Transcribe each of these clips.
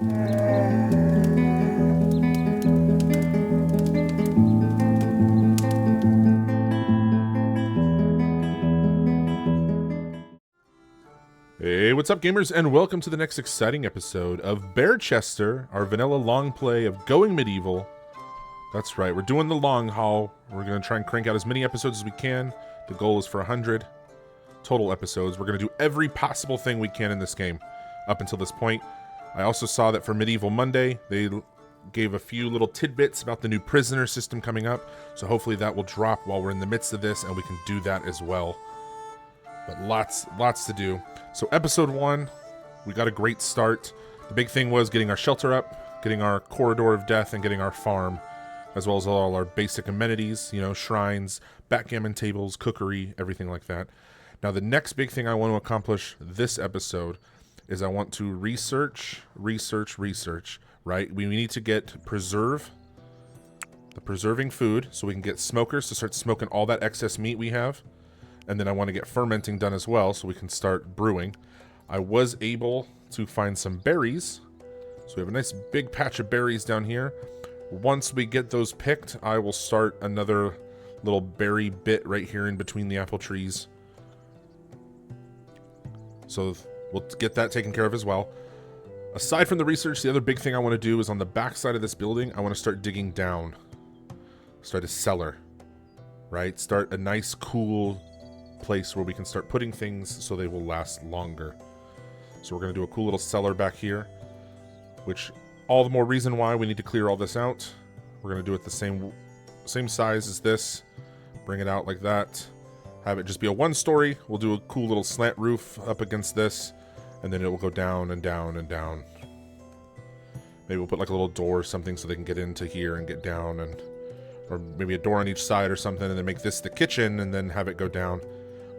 Hey, what's up, gamers, and welcome to the next exciting episode of Bearchester, our vanilla long play of Going Medieval. That's right, we're doing the long haul. We're going to try and crank out as many episodes as we can. The goal is for 100 total episodes. We're going to do every possible thing we can in this game up until this point. I also saw that for Medieval Monday, they gave a few little tidbits about the new prisoner system coming up, so hopefully that will drop while we're in the midst of this, and we can do that as well. But lots to do. So episode 1, we got a great start. The big thing was getting our shelter up, getting our corridor of death, and getting our farm, as well as all our basic amenities, you know, shrines, backgammon tables, cookery, everything like that. Now the next big thing I want to accomplish this episode is I want to research, right? We need to get preserving food so we can get smokers to start smoking all that excess meat we have. And then I want to get fermenting done as well so we can start brewing. I was able to find some berries. So we have a nice big patch of berries down here. Once we get those picked, I will start another little berry bit right here in between the apple trees. So we'll get that taken care of as well. Aside from the research, the other big thing I want to do is on the back side of this building, I want to start digging down. Start a cellar, right? Start a nice, cool place where we can start putting things so they will last longer. So we're going to do a cool little cellar back here, which all the more reason why we need to clear all this out. We're going to do it the same size as this. Bring it out like that. Have it just be a one-story. We'll do a cool little slant roof up against this, and then it will go down and down and down. Maybe we'll put like a little door or something so they can get into here and get down, and or maybe a door on each side or something, and then make this the kitchen and then have it go down.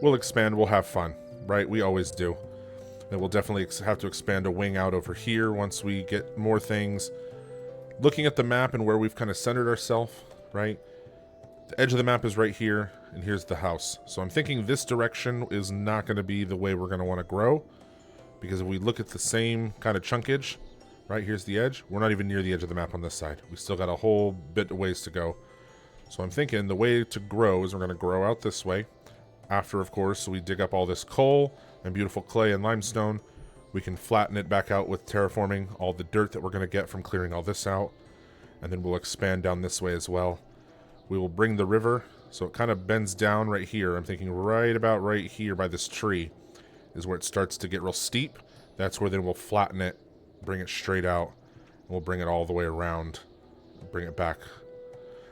We'll expand, we'll have fun, right? We always do. And we'll definitely have to expand a wing out over here once we get more things. Looking at the map and where we've kind of centered ourselves, right? The edge of the map is right here, and here's the house. So I'm thinking this direction is not going to be the way we're going to want to grow, because if we look at the same kind of chunkage, right, here's the edge. We're not even near the edge of the map on this side. We still got a whole bit of ways to go. So I'm thinking the way to grow is we're going to grow out this way. After, of course, we dig up all this coal and beautiful clay and limestone, we can flatten it back out with terraforming all the dirt that we're going to get from clearing all this out. And then we'll expand down this way as well. We will bring the river, so it kind of bends down right here. I'm thinking right about right here by this tree is where it starts to get real steep. That's where then we'll flatten it, bring it straight out, and we'll bring it all the way around, bring it back.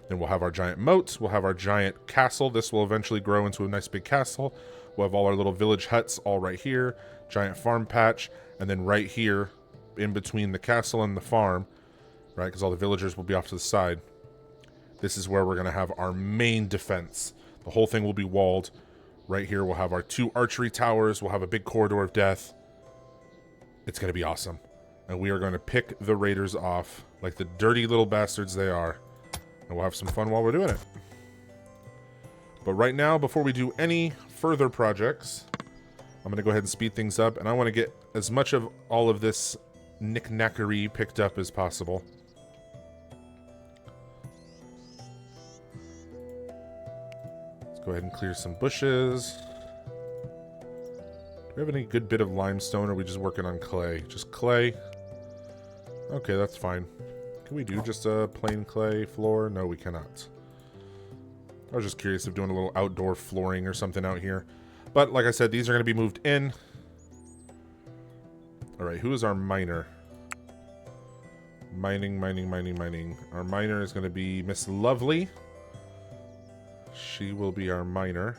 Then we'll have our giant moat, we'll have our giant castle. This will eventually grow into a nice big castle. We'll have all our little village huts all right here, giant farm patch, and then right here, in between the castle and the farm, right, because all the villagers will be off to the side. This is where we're going to have our main defense. The whole thing will be walled. Right here we'll have our 2 archery towers, we'll have a big corridor of death. It's going to be awesome. And we are going to pick the raiders off like the dirty little bastards they are. And we'll have some fun while we're doing it. But right now, before we do any further projects, I'm going to go ahead and speed things up. And I want to get as much of all of this knick-knackery picked up as possible. Let's go ahead and clear some bushes. Do we have any good bit of limestone, or are we just working on clay? Just clay? Okay, that's fine. Can we do just a plain clay floor? No, we cannot. I was just curious if doing a little outdoor flooring or something out here. But like I said, these are going to be moved in. Alright, who is our miner? Mining. Our miner is going to be Miss Lovely. She will be our miner.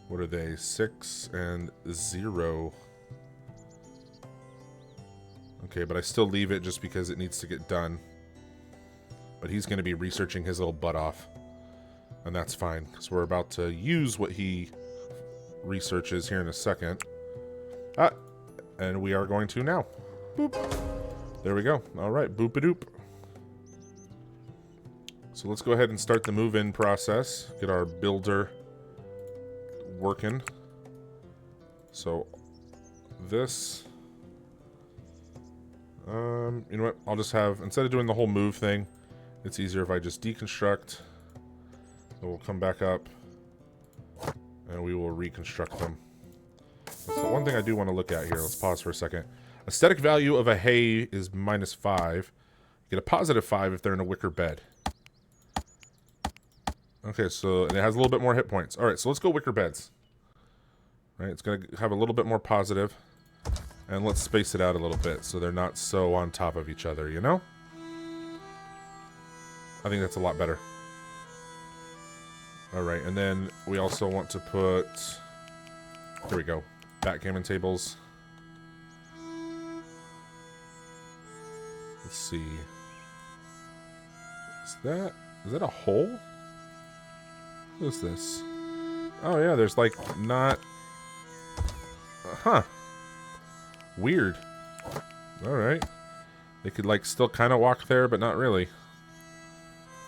What are they? 6 and 0. Okay, but I still leave it just because it needs to get done. But he's going to be researching his little butt off. And that's fine, because we're about to use what he researches here in a second. And we are going to now. Boop. There we go. Alright, boop-a-doop. So let's go ahead and start the move-in process. Get our builder working. So this... You know what? I'll just have, instead of doing the whole move thing, it's easier if I just deconstruct. So we'll come back up, and we will reconstruct them. So one thing I do want to look at here, let's pause for a second. Aesthetic value of a hay is -5. Get a +5 if they're in a wicker bed. Okay, so and it has a little bit more hit points. Alright, so let's go wicker beds. All right, it's going to have a little bit more positive. And let's space it out a little bit so they're not so on top of each other, you know? I think that's a lot better. Alright, and then we also want to put... There we go. Backgammon tables. Let's see. Is that a hole? What is this? Oh yeah, there's like not... Huh. Weird. Alright. They could like still kind of walk there, but not really.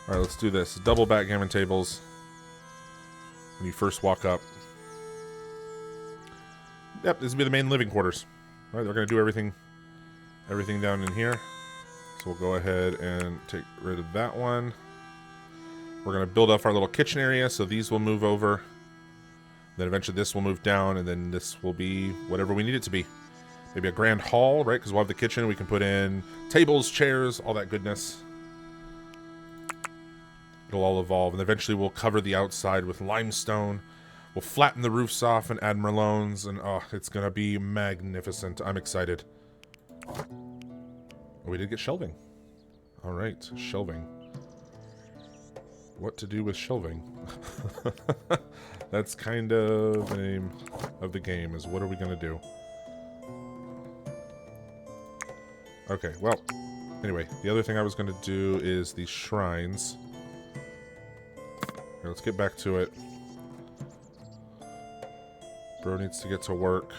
Alright, let's do this. Double backgammon tables. When you first walk up. Yep, this will be the main living quarters. Alright, they're going to do everything down in here. So we'll go ahead and take rid of that one. We're going to build up our little kitchen area, so these will move over. Then eventually this will move down, and then this will be whatever we need it to be. Maybe a grand hall, right? Because we'll have the kitchen. We can put in tables, chairs, all that goodness. It'll all evolve, and eventually we'll cover the outside with limestone. We'll flatten the roofs off and add merlons, and oh, it's going to be magnificent. I'm excited. Oh, we did get shelving. All right, shelving. What to do with shelving? That's kind of the name of the game, is what are we going to do? Okay, well, anyway, the other thing I was going to do is these shrines. Okay, let's get back to it. Bro needs to get to work.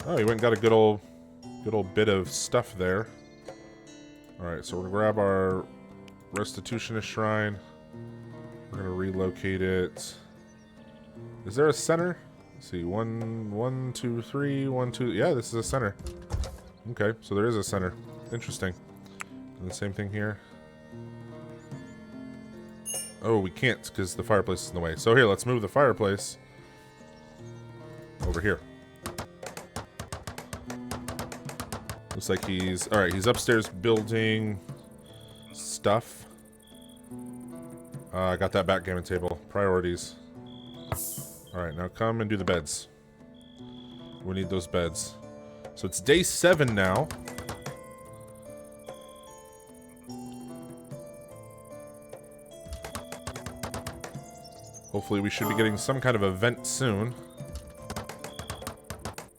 Oh, he went and got a good old bit of stuff there. Alright, so we're going to grab our restitutionist shrine. We're going to relocate it. Is there a center? Let's see, 1, 2, 3, 1, 2. Yeah, this is a center. Okay, so there is a center. Interesting. And the same thing here. Oh, we can't because the fireplace is in the way. So here, let's move the fireplace over here. Looks like he's... Alright, he's upstairs building stuff. I got that backgammon table. Priorities. Alright, now come and do the beds. We need those beds. So it's day 7 now. Hopefully we should be getting some kind of event soon.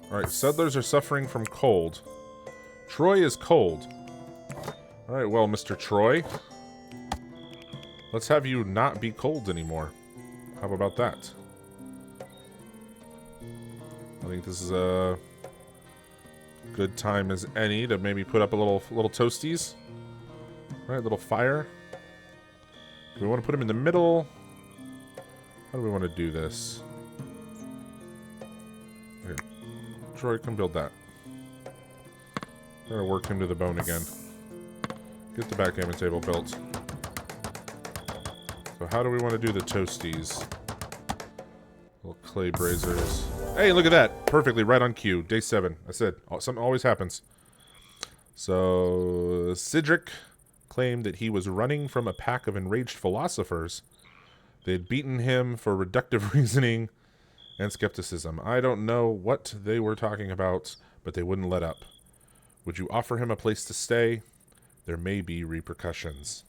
Alright, settlers are suffering from cold. Troy is cold. Alright, well, Mr. Troy. Let's have you not be cold anymore. How about that? I think this is a good time as any to maybe put up a little toasties. Alright, little fire. Do we want to put him in the middle? How do we want to do this? Here. Troy, come build that. I'm going to work him to the bone again. Get the backgammon table built. So how do we want to do the toasties? Little clay braziers. Hey, look at that! Perfectly right on cue. Day 7. I said, something always happens. So, Cedric claimed that he was running from a pack of enraged philosophers. They'd beaten him for reductive reasoning and skepticism. I don't know what they were talking about, but they wouldn't let up. Would you offer him a place to stay? There may be repercussions.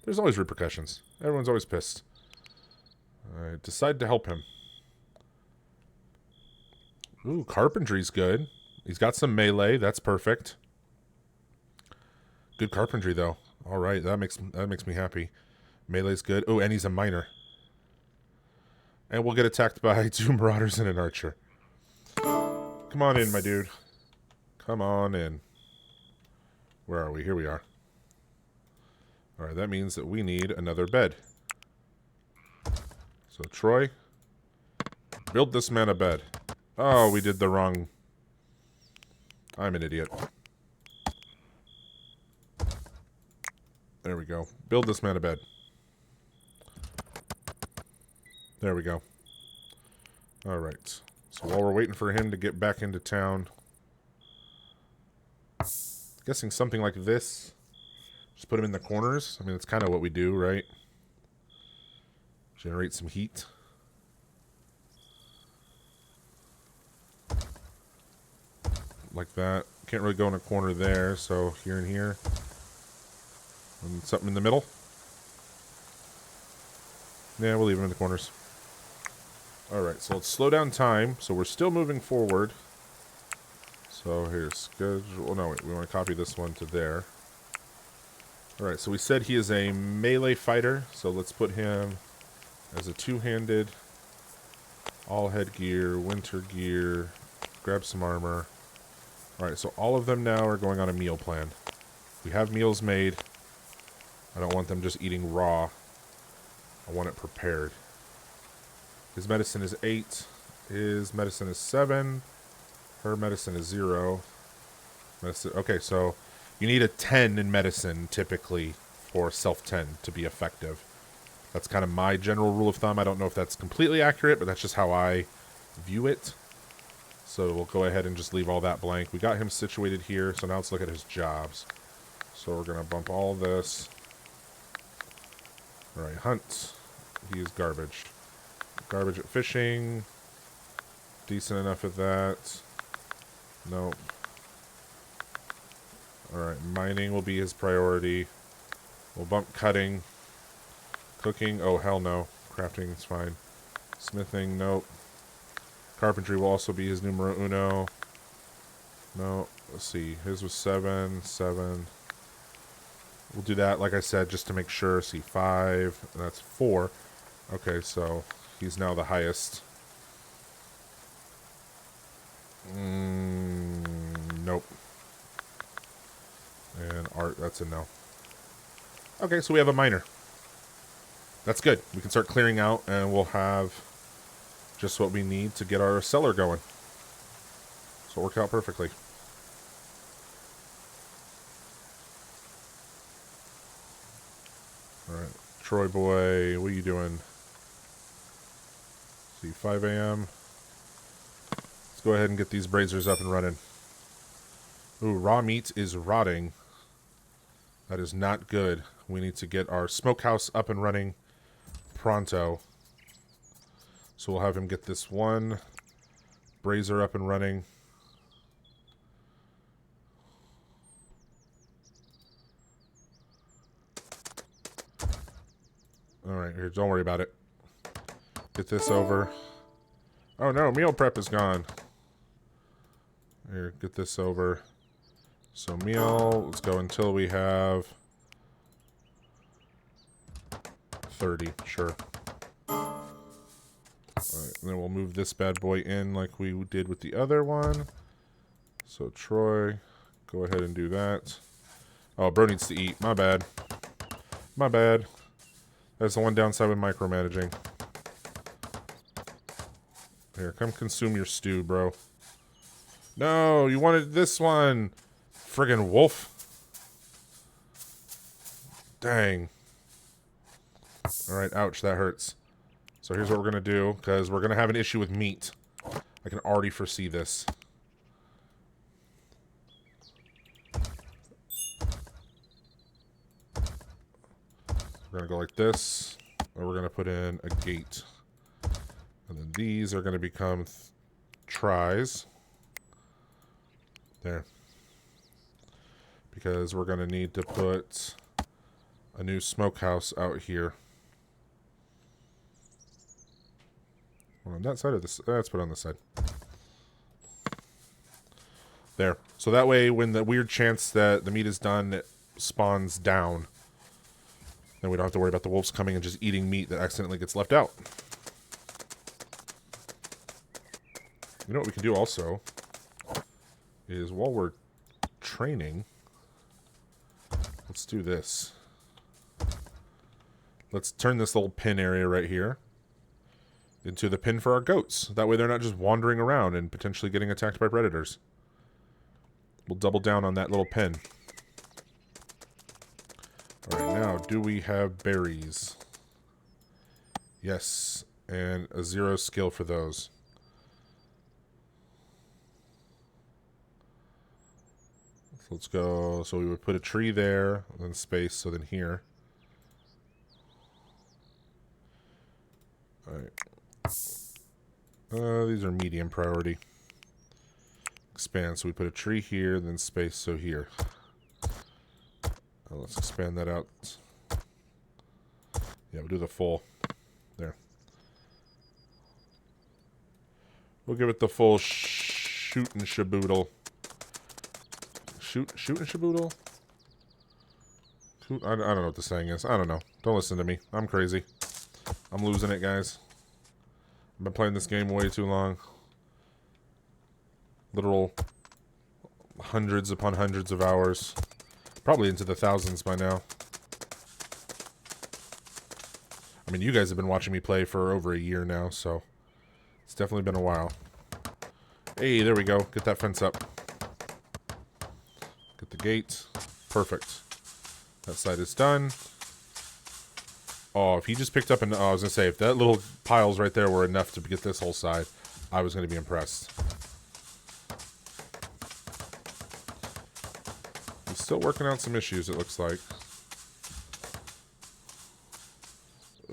There's always repercussions. Everyone's always pissed. Alright, decide to help him. Ooh, carpentry's good. He's got some melee. That's perfect. Good carpentry, though. Alright, that makes me happy. Melee's good. Oh, and he's a miner. And we'll get attacked by 2 marauders and an archer. Come on in, my dude. Come on in. Where are we? Here we are. Alright, that means that we need another bed. So, Troy, build this man a bed. Oh, we did the wrong I'm an idiot. There we go. Build this man a bed. There we go. Alright. So while we're waiting for him to get back into town, guessing something like this. Just put him in the corners. I mean, that's kind of what we do, right? Generate some heat. Like that. Can't really go in a corner there, so here and here. And something in the middle. Yeah, we'll leave them in the corners. Alright, so let's slow down time. So we're still moving forward. So here's schedule. Oh, no, wait. We want to copy this one to there. Alright, so we said he is a melee fighter. So let's put him as a two-handed. All headgear, winter gear. Grab some armor. Alright, so all of them now are going on a meal plan. We have meals made. I don't want them just eating raw. I want it prepared. His medicine is 8. His medicine is 7. Her medicine is 0. Medicine, okay, so you need a 10 in medicine, typically, for self-10 to be effective. That's kind of my general rule of thumb. I don't know if that's completely accurate, but that's just how I view it. So we'll go ahead and just leave all that blank. We got him situated here, so now let's look at his jobs. So we're going to bump all this. Alright, hunt. He is garbage. Garbage at fishing. Decent enough at that. Nope. Alright, mining will be his priority. We'll bump cutting. Cooking, oh hell no. Crafting is fine. Smithing, nope. Carpentry will also be his numero uno. No, let's see. His was 7, 7. We'll do that, like I said, just to make sure. See, 5, and that's 4. Okay, so he's now the highest. Nope. And art, that's a no. Okay, so we have a miner. That's good. We can start clearing out, and we'll have just what we need to get our cellar going. So it worked out perfectly. Alright, Troy boy, what are you doing? See, 5 a.m. Let's go ahead and get these braziers up and running. Ooh, raw meat is rotting. That is not good. We need to get our smokehouse up and running pronto. So we'll have him get this one brazier up and running. Alright, here, don't worry about it. Get this over. Oh no, meal prep is gone. Here, get this over. So meal, let's go until we have 30, sure. Alright, and then we'll move this bad boy in like we did with the other one. So Troy, go ahead and do that. Oh, bro needs to eat. My bad. My bad. That's the one downside with micromanaging. Here, come consume your stew, bro. No, you wanted this one. Friggin' wolf. Dang. Alright, ouch, that hurts. So here's what we're going to do, because we're going to have an issue with meat. I can already foresee this. We're going to go like this, and we're going to put in a gate. And then these are going to become tries. There. Because we're going to need to put a new smokehouse out here. On that side of this, let's put it on this side. There. So that way, when the weird chance that the meat is done, it spawns down. Then we don't have to worry about the wolves coming and just eating meat that accidentally gets left out. You know what we can do also is while we're training, let's do this. Let's turn this little pin area right here into the pin for our goats. That way they're not just wandering around and potentially getting attacked by predators. We'll double down on that little pen. Alright, now, do we have berries? Yes, and a 0 skill for those. So let's go. So we would put a tree there, then space, so then here. Alright. These are medium priority. Expand, so we put a tree here, then space, so here. Let's expand that out. Yeah, we'll do the full. There. We'll give it the full shoot and shaboodle. Shoot and shaboodle? I don't know what the saying is. I don't know. Don't listen to me. I'm crazy. I'm losing it, guys. I've been playing this game way too long. Literal hundreds upon hundreds of hours. Probably into the thousands by now. I mean, you guys have been watching me play for over a year now, so it's definitely been a while. Hey, there we go. Get that fence up. Get the gate. Perfect. That side is done. Oh, if he just picked up an... Oh, I was going to say, if that little piles right there were enough to get this whole side, I was going to be impressed. He's still working out some issues, it looks like.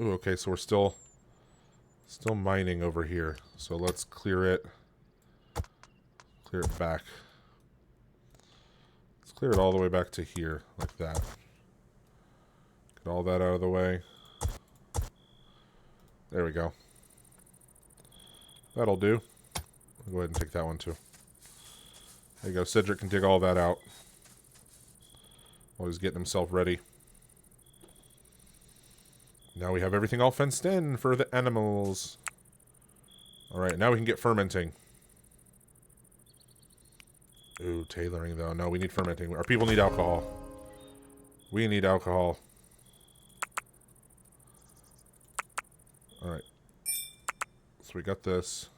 Ooh, okay, so we're still mining over here. So let's clear it. Clear it back. Let's clear it all the way back to here, like that. Get all that out of the way. There we go. That'll do. I'll go ahead and take that one too. There you go. Cedric can dig all that out while he's getting himself ready. Now we have everything all fenced in for the animals. Alright, now we can get fermenting. Ooh, tailoring though. No, we need fermenting. Our people need alcohol. We need alcohol. Alright. So we got this.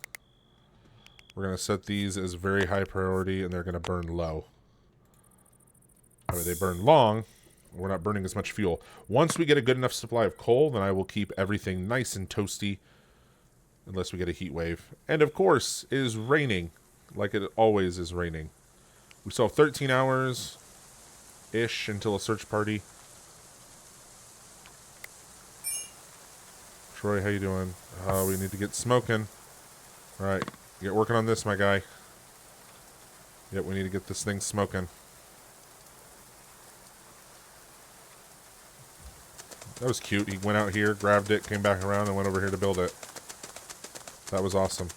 We're going to set these as very high priority, and they're going to burn low. That way they burn long. We're not burning as much fuel. Once we get a good enough supply of coal, then I will keep everything nice and toasty. Unless we get a heat wave. And of course, it is raining. Like it always is raining. We still have 13 hours-ish until a search party. Troy, how you doing? We need to get smoking. Alright, get working on this, my guy. Yep, we need to get this thing smoking. That was cute. He went out here, grabbed it, came back around, and went over here to build it. That was awesome.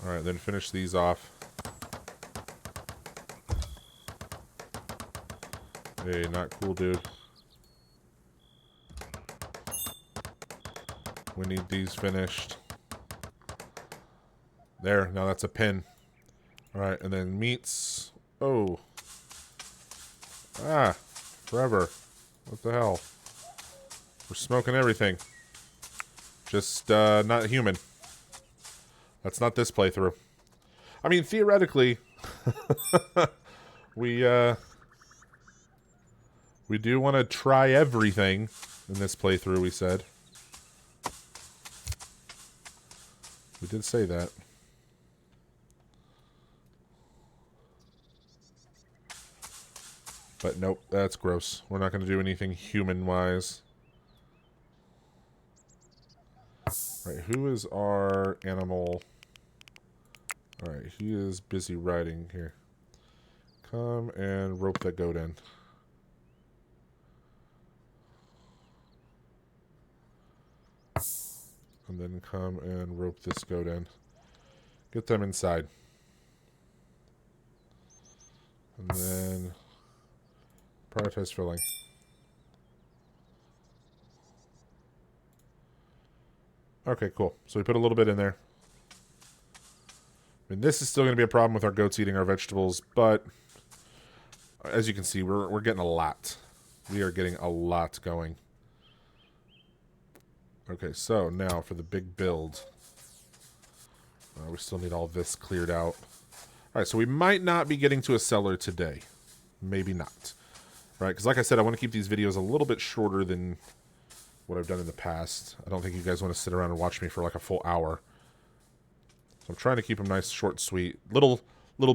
Alright, then finish these off. Hey, not cool, dude. We need these finished. There, now that's a pin. Alright, and then meats. Oh. Ah, forever. What the hell? We're smoking everything. Just, not human. That's not this playthrough. I mean, theoretically, we do want to try everything in this playthrough, we said. We did say that. But nope, that's gross. We're not going to do anything human-wise. Right, who is our animal? Alright, he is busy riding here. Come and rope that goat in. And then come and rope this goat in. Get them inside. And then prioritize filling. Okay, cool. So we put a little bit in there. I mean, this is still going to be a problem with our goats eating our vegetables, but as you can see, we're getting a lot. We are getting a lot going. Okay, so now for the big build. we still need all this cleared out. All right, so we might not be getting to a cellar today. Maybe not. Right, because like I said, I want to keep these videos a little bit shorter than what I've done in the past. I don't think you guys want to sit around and watch me for like a full hour. So I'm trying to keep them nice, short, sweet. Little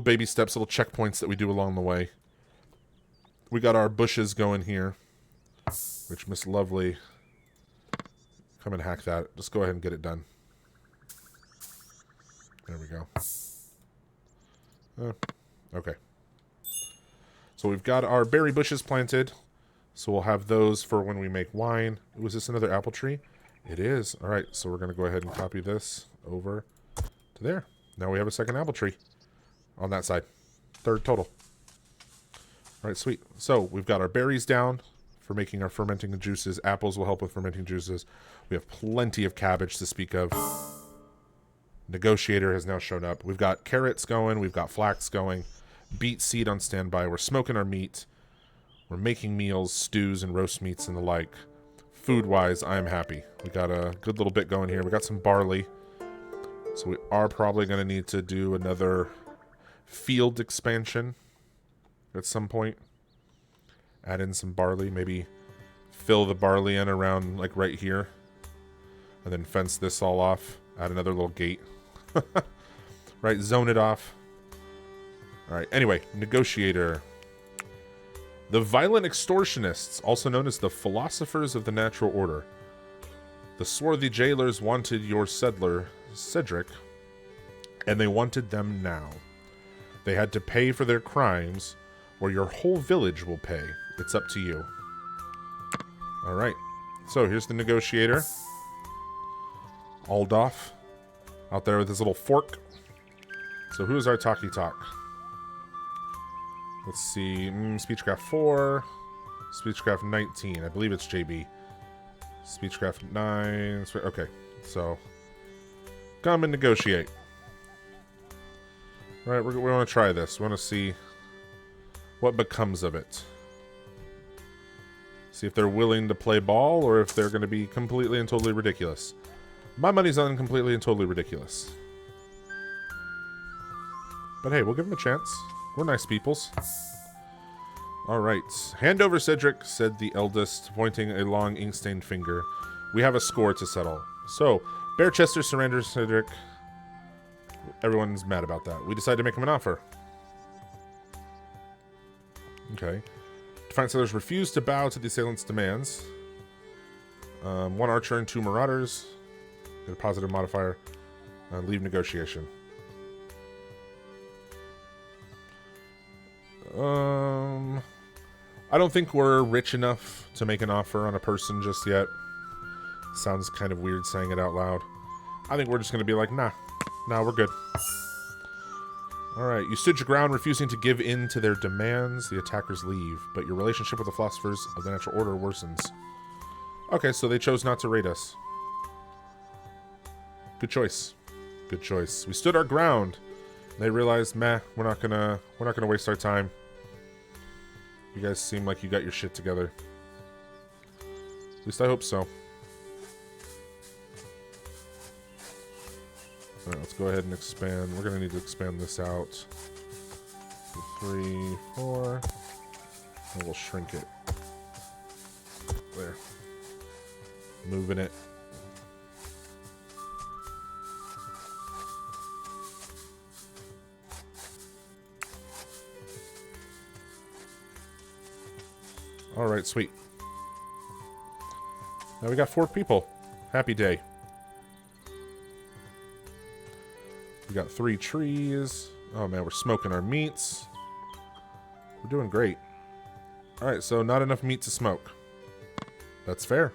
baby steps, little checkpoints that we do along the way. We got our bushes going here, which Miss Lovely, come and hack that. Just go ahead and get it done. There we go. Okay. So we've got our berry bushes planted. So we'll have those for when we make wine. Was this another apple tree? It is. All right, so we're going to go ahead and copy this over to there. Now we have a second apple tree on that side. Third total. All right, sweet. So we've got our berries down for making our fermenting juices. Apples will help with fermenting juices. We have plenty of cabbage to speak of. Negotiator has now shown up. We've got carrots going. We've got flax going. Beet seed on standby. We're smoking our meat. We're making meals, stews, and roast meats and the like. Food-wise, I am happy. We got a good little bit going here. We got some barley. So we are probably going to need to do another field expansion at some point. Add in some barley. Maybe fill the barley in around like right here. And then fence this all off. Add another little gate. Right, zone it off. Alright, anyway, negotiator. The violent extortionists, also known as the philosophers of the natural order. The swarthy jailers wanted your settler, Cedric, and they wanted them now. They had to pay for their crimes, or your whole village will pay. It's up to you. Alright, so here's the negotiator. Aldolf, out there with his little fork. So who is our talkie talk? Let's see, Speechcraft 4, Speechcraft 19, I believe it's JB. Speechcraft 9, okay, so come and negotiate. Right, we want to try this. We want to see what becomes of it. See if they're willing to play ball or if they're going to be completely and totally ridiculous. My money's on completely and totally ridiculous. But hey, we'll give them a chance. We're nice peoples. Alright. Hand over, Cedric, said the eldest, pointing a long ink-stained finger. We have a score to settle. So, Bearchester surrenders Cedric. Everyone's mad about that. We decide to make him an offer. Okay. Defiant settlers refuse to bow to the assailant's demands. 1 archer and 2 marauders. Get a positive modifier. Leave negotiation. I don't think we're rich enough to make an offer on a person just yet. Sounds kind of weird saying it out loud. I think we're just going to be like, nah, we're good. Alright, you stood your ground, refusing to give in to their demands. The attackers leave, but your relationship with the philosophers of the natural order worsens. Okay, so they chose not to raid us. Good choice. Good choice. We stood our ground. They realized, meh, we're not gonna waste our time. You guys seem like you got your shit together. At least I hope so. Alright, let's go ahead and expand. We're gonna need to expand this out. 3, 4. And we'll shrink it. There. Moving it. Alright, sweet. Now we got 4 people. Happy day. We got 3 trees. Oh man, we're smoking our meats. We're doing great. Alright, so not enough meat to smoke. That's fair.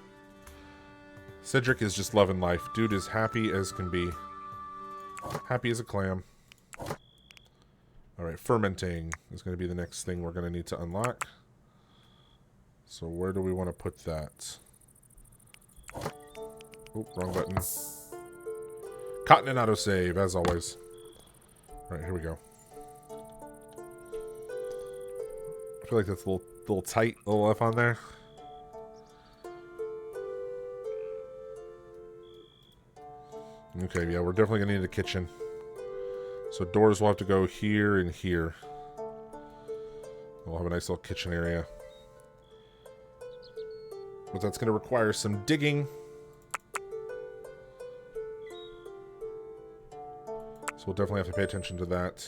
Cedric is just loving life. Dude is happy as can be. Happy as a clam. Alright, fermenting is going to be the next thing we're going to need to unlock. So where do we want to put that? Oh, wrong button. Cotton and autosave, as always. Alright, here we go. I feel like that's a little tight, a little F on there. Okay, yeah, we're definitely going to need a kitchen. So doors will have to go here and here. We'll have a nice little kitchen area. But that's going to require some digging. So we'll definitely have to pay attention to that.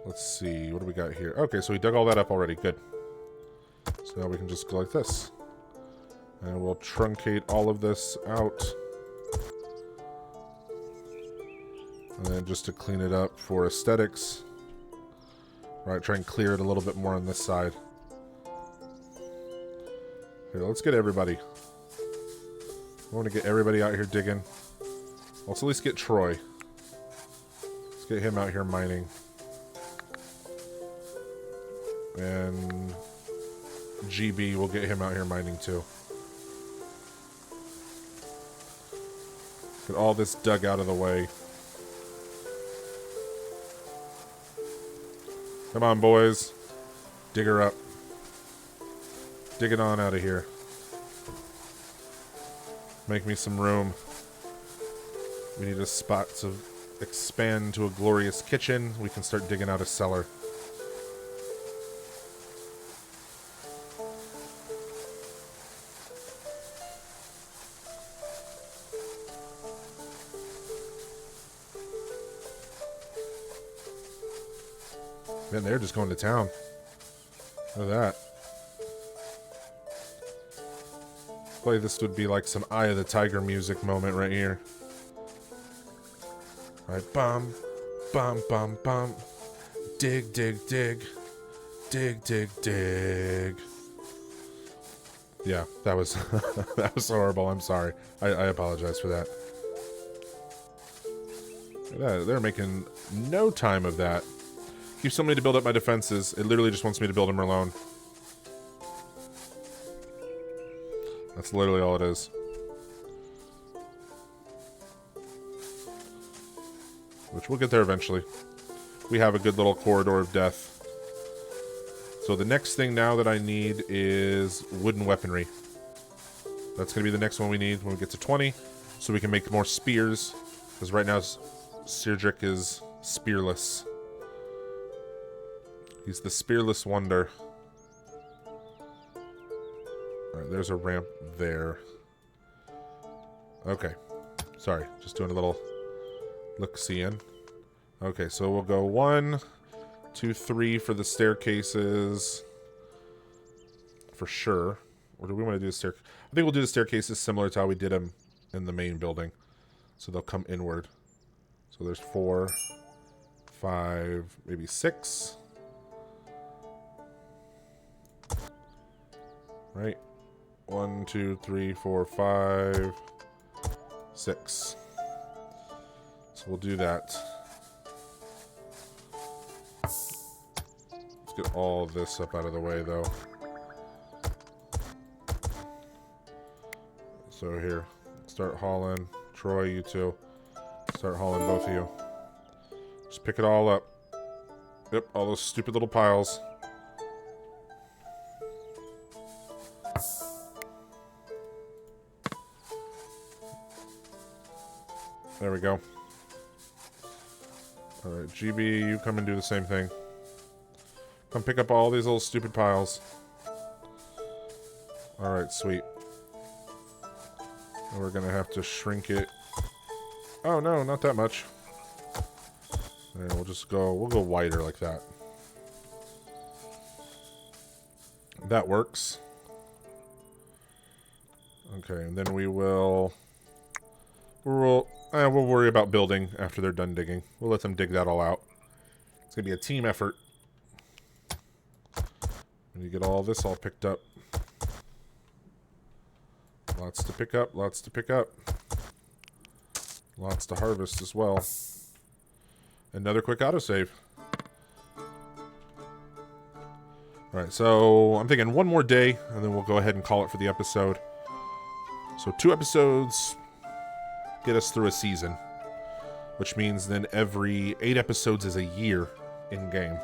Let's see, what do we got here? Okay, so we dug all that up already. Good. So now we can just go like this. And we'll truncate all of this out. And then just to clean it up for aesthetics. Right, try and clear it a little bit more on this side. Here, let's get everybody. I want to get everybody out here digging. Let's at least get Troy. Let's get him out here mining. And GB, we'll get him out here mining too. Get all this dug out of the way. Come on, boys. Dig her up. Dig it on out of here. Make me some room. We need a spot to expand to a glorious kitchen. We can start digging out a cellar. Man, they're just going to town. Look at that. Play this would be like some Eye of the Tiger music moment right here. Alright, bum, bum, bum, bum. Dig, dig, dig. Dig, dig, dig. Yeah, that was that was horrible. I'm sorry. I apologize for that. Look at that. They're making no time of that. Keep somebody to build up my defenses. It literally just wants me to build them alone. That's literally all it is. Which we'll get there eventually. We have a good little corridor of death. So the next thing now that I need is wooden weaponry. That's going to be the next one we need when we get to 20. So we can make more spears. Because right now Cedric is spearless. He's the spearless wonder. Alright, there's a ramp there. Okay. Sorry, just doing a little look-see-in. Okay, so we'll go 1, 2, 3 for the staircases. For sure. Or do we want to do the stair? I think we'll do the staircases similar to how we did them in the main building. So they'll come inward. So there's 4, 5, maybe 6. Right. 1, 2, 3, 4, 5, 6. So we'll do that. Let's get all this up out of the way, though. So here, start hauling. Troy, you two. Start hauling both of you. Just pick it all up. Yep, all those stupid little piles. There we go. Alright, GB, you come and do the same thing. Come pick up all these little stupid piles. Alright, sweet. And we're gonna have to shrink it. Oh no, not that much. There, we'll just go, we'll go wider like that. That works. Okay, and then we'll worry about building after they're done digging. We'll let them dig that all out. It's going to be a team effort. When you get all this all picked up. Lots to pick up, lots to pick up. Lots to harvest as well. Another quick autosave. Alright, so I'm thinking one more day, and then we'll go ahead and call it for the episode. So 2 episodes get us through a season, which means then every 8 episodes is a year in game,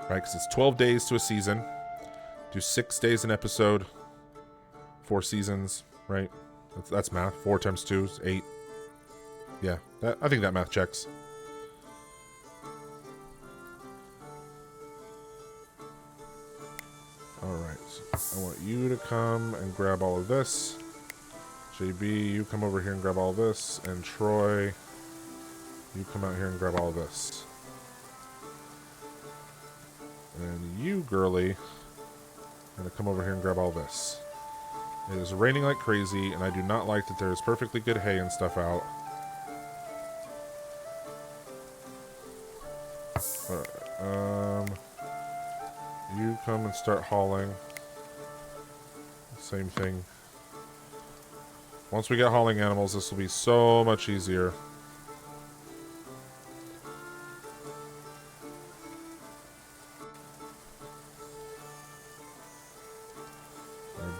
right? Because it's 12 days to a season. Do 6 days an episode, 4 seasons, right? That's math. 4 times 2 is 8. Yeah, I think that math checks. Alright. I want you to come and grab all of this. JB, you come over here and grab all of this. And Troy, you come out here and grab all of this. And you, girly, gonna come over here and grab all this. It is raining like crazy, and I do not like that there's perfectly good hay and stuff out. Alright, you come and start hauling. Same thing. Once we get hauling animals, this will be so much easier.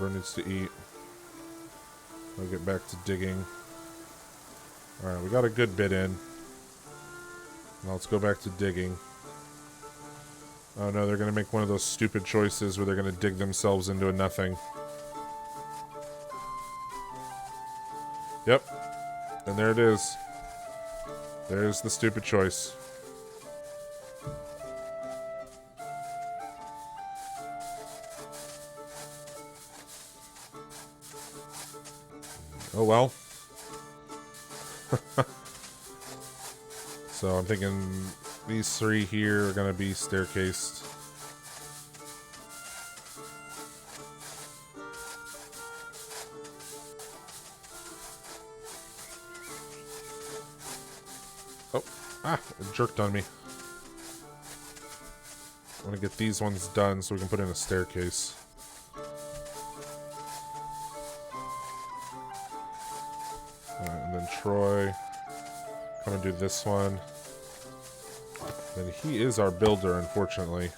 Bro needs to eat. I'll get back to digging. Alright, we got a good bit in. Now let's go back to digging. Oh no, they're going to make one of those stupid choices where they're going to dig themselves into a nothing. Yep. And there it is. There's the stupid choice. Oh well. So I'm thinking these three here are going to be staircased. Oh, it jerked on me. I want to get these ones done so we can put in a staircase. And then Troy, come and do this one. And he is our builder, unfortunately.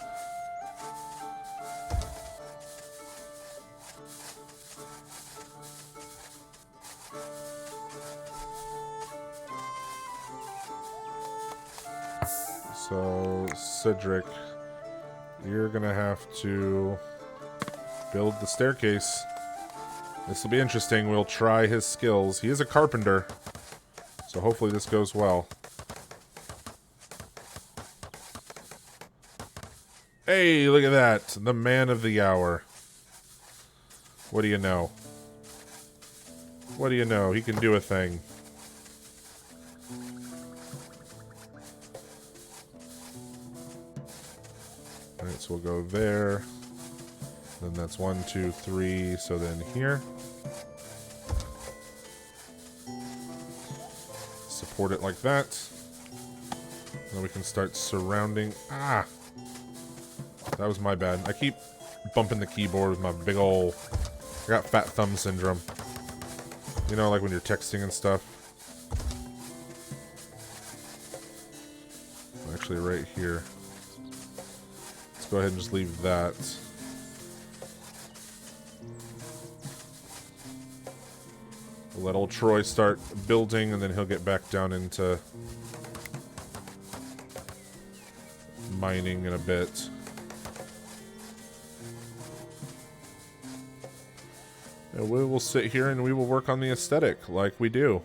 So, Cedric, you're gonna have to build the staircase. This will be interesting. We'll try his skills. He is a carpenter, so hopefully this goes well. Hey, look at that. The man of the hour. What do you know? What do you know? He can do a thing. Alright, so we'll go there. Then that's 1, 2, 3. So then here. Support it like that. Then we can start surrounding. Ah! That was my bad. I keep bumping the keyboard with my big ol'... I got fat thumb syndrome. You know, like when you're texting and stuff. Actually, right here. Let's go ahead and just leave that. We'll let old Troy start building, and then he'll get back down into mining in a bit. And we will sit here and we will work on the aesthetic like we do.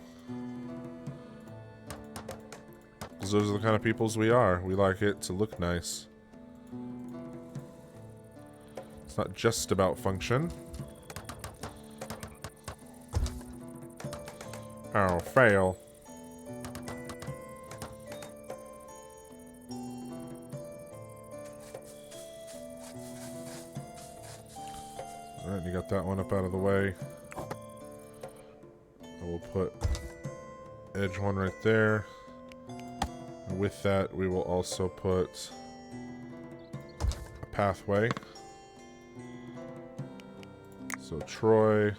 Because those are the kind of peoples we are. We like it to look nice. It's not just about function. Oh, fail. Alright, you got that one up out of the way. I will put edge one right there. And with that, we will also put a pathway. So Troy, it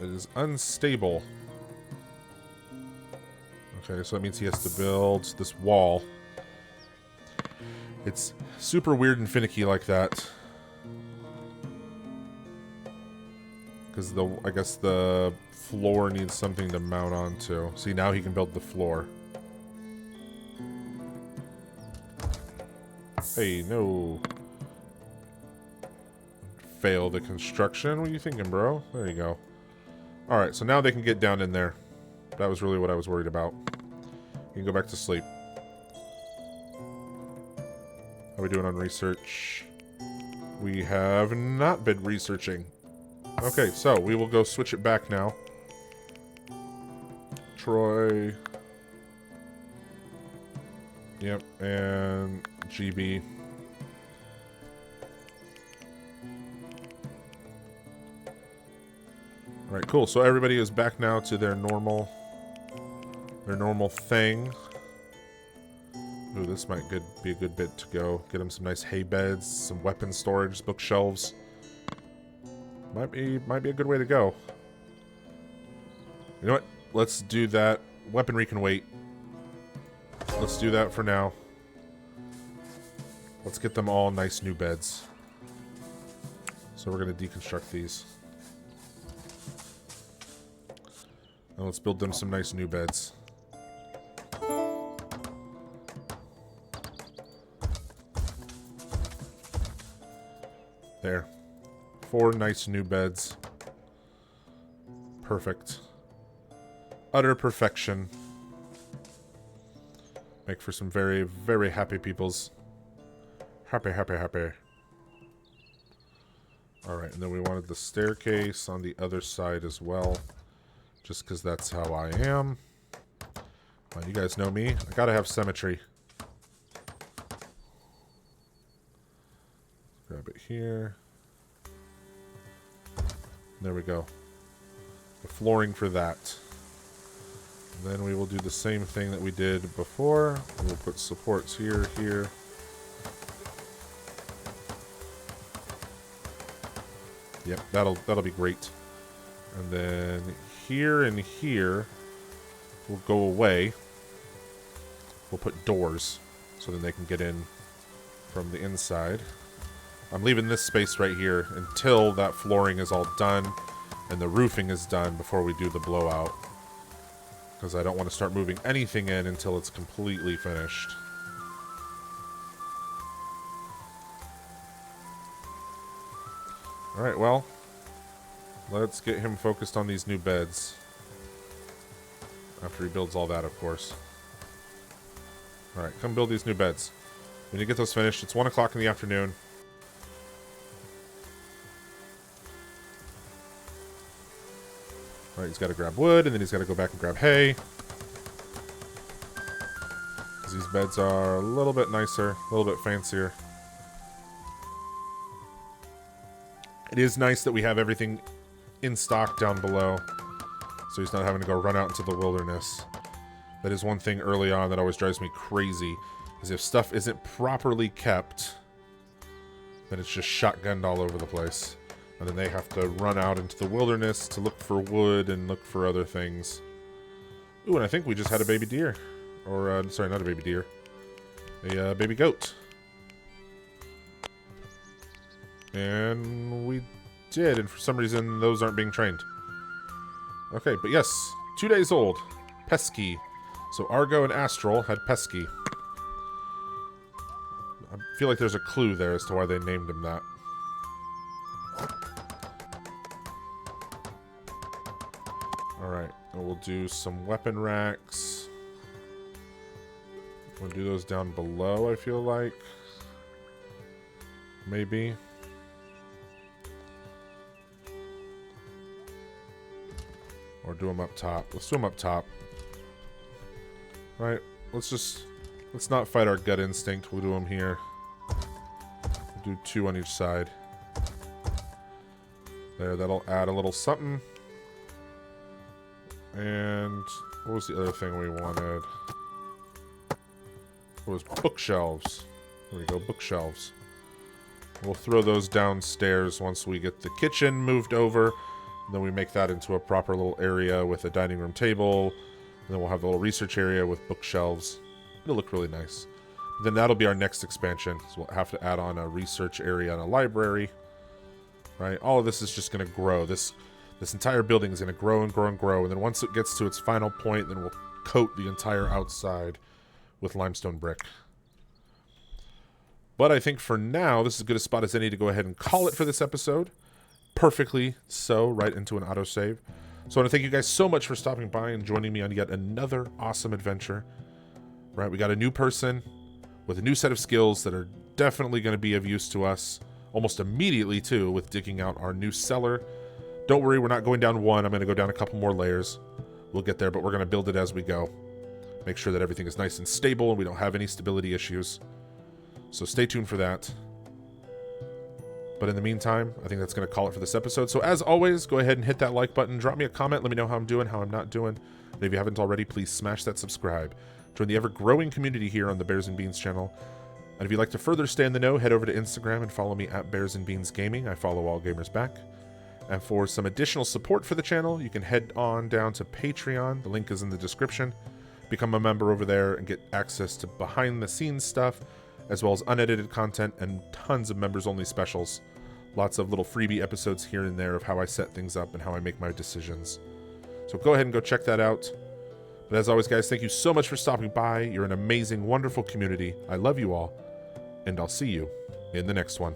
is unstable. Okay, so that means he has to build this wall. It's super weird and finicky like that. Because I guess the floor needs something to mount onto. See, now he can build the floor. Hey, no. Fail the construction? What are you thinking, bro? There you go. Alright, so now they can get down in there. That was really what I was worried about. You can go back to sleep. How are we doing on research? We have not been researching. Okay, so we will go switch it back now. Troy. Yep, and GB. Alright, cool. So everybody is back now to their normal thing. Ooh, this might be a good bit to go. Get them some nice hay beds, some weapon storage, bookshelves. Might be a good way to go. You know what? Let's do that. Weaponry can wait. Let's do that for now. Let's get them all nice new beds. So we're going to deconstruct these. And let's build them some nice new beds. There. 4 nice new beds. Perfect. Utter perfection. Make for some very, very happy peoples. Happy, happy, happy. Alright, and then we wanted the staircase on the other side as well. Just because that's how I am. Well, you guys know me. I gotta have symmetry. Grab it here. There we go. The flooring for that. And then we will do the same thing that we did before. We'll put supports here, here. Yep, that'll be great. And then here and here will go away. We'll put doors so then they can get in from the inside. I'm leaving this space right here until that flooring is all done and the roofing is done before we do the blowout. Because I don't want to start moving anything in until it's completely finished. Alright, well, let's get him focused on these new beds. After he builds all that, of course. Alright, come build these new beds. We need to get those finished. It's 1 o'clock in the afternoon. Alright, he's got to grab wood, and then he's got to go back and grab hay. Because these beds are a little bit nicer, a little bit fancier. It is nice that we have everything in stock down below, so he's not having to go run out into the wilderness. That is one thing early on that always drives me crazy, is if stuff isn't properly kept, then it's just shotgunned all over the place. And then they have to run out into the wilderness to look for wood and look for other things. Ooh, and I think we just had a baby deer. Or, sorry, not a baby deer. A baby goat. And we did, and for some reason those aren't being trained. Okay, but yes, 2 days old. Pesky. So Argo and Astral had Pesky. I feel like there's a clue there as to why they named him that. Alright, we'll do some weapon racks. We'll do those down below, I feel like. Maybe. Or do them up top. Let's do them up top. Right, let's not fight our gut instinct. We'll do them here. We'll do 2 on each side. There, that'll add a little something. And what was the other thing we wanted? It was bookshelves. There we go, bookshelves. We'll throw those downstairs once we get the kitchen moved over. Then we make that into a proper little area with a dining room table. And then we'll have a little research area with bookshelves. It'll look really nice. Then that'll be our next expansion. So we'll have to add on a research area and a library. Right? All of this is just going to grow. This entire building is going to grow and grow and grow. And then once it gets to its final point, then we'll coat the entire outside with limestone brick. But I think for now, this is as good a spot as any to go ahead and call it for this episode. Perfectly so, right into an autosave. So I want to thank you guys so much for stopping by and joining me on yet another awesome adventure. Right, we got a new person with a new set of skills that are definitely going to be of use to us. almost immediately, too, with digging out our new cellar. Don't worry, we're not going down one. I'm going to go down a couple more layers. We'll get there, but we're going to build it as we go. Make sure that everything is nice and stable and we don't have any stability issues. So stay tuned for that. But in the meantime, I think that's going to call it for this episode. So as always, go ahead and hit that like button. Drop me a comment. Let me know how I'm doing, how I'm not doing. And if you haven't already, please smash that subscribe. Join the ever-growing community here on the Bears and Beans channel. And if you'd like to further stay in the know, head over to Instagram and follow me at Bears and Beans Gaming. I follow all gamers back. And for some additional support for the channel, you can head on down to Patreon. The link is in the description. Become a member over there and get access to behind-the-scenes stuff, as well as unedited content and tons of members-only specials. Lots of little freebie episodes here and there of how I set things up and how I make my decisions. So go ahead and go check that out. But as always, guys, thank you so much for stopping by. You're an amazing, wonderful community. I love you all, and I'll see you in the next one.